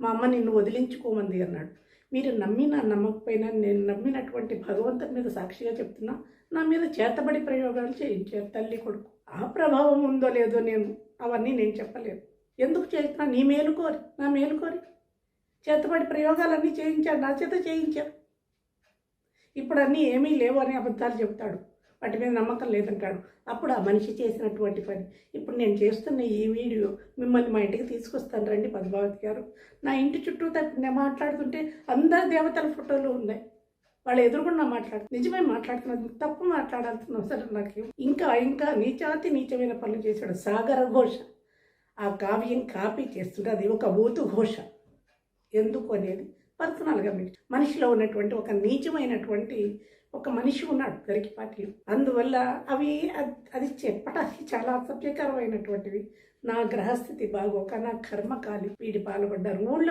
మా అమ్మ నిన్ను వదిలించుకోమంది అన్నాడు. మీరు నమ్మినా నమ్మకపోయినా నేను నమ్మినటువంటి భగవంతుని మీద సాక్షిగా చెప్తున్నా, నా మీద చేతబడి ప్రయోగాలు చేయించారు తల్లి కొడుకు. ఆ ప్రభావం ఉందో లేదో అవన్నీ నేను చెప్పలేను. ఎందుకు చేస్తున్నా? నీ మేలు కోరి, నా మేలు కోరి చేతబడి ప్రయోగాలన్నీ చేయించాడు, నా చేత చేయించారు. ఇప్పుడు అన్నీ ఏమీ లేవు అని అబద్ధాలు చెప్తాడు, వాటి మీద నమ్మకం లేదంటాడు. అప్పుడు ఆ మనిషి చేసినటువంటి పని. ఇప్పుడు నేను చేస్తున్న ఈ వీడియో మిమ్మల్ని మా ఇంటికి తీసుకొస్తాను రండి పద్మావతి గారు. నా ఇంటి చుట్టూ నేను మాట్లాడుతుంటే అందరు దేవతల ఫోటోలు ఉన్నాయి, వాళ్ళు ఎదురుకుండా మాట్లాడుతున్నారు. నిజమే మాట్లాడుతున్నారు, తప్పు మాట్లాడాల్సిన అవసరం నాకు. ఇంకా ఇంకా నీచాతి నీచమైన పనులు చేశాడు. సాగర ఘోష, ఆ కావ్యం కాపీ చేస్తుంటే అది ఒక ఊతు ఘోష. ఎందుకు అనేది పర్సనల్గా మనిషిలో ఉన్నటువంటి ఒక నీచమైనటువంటి ఒక మనిషి ఉన్నాడు గరికిపాటిలో. అందువల్ల అది చెప్పడానికి చాలా అసభ్యకరమైనటువంటివి. నా గ్రహస్థితి బాగోక నా కర్మకాలి వీడి పాల్పడ్డారు. ఊళ్ళో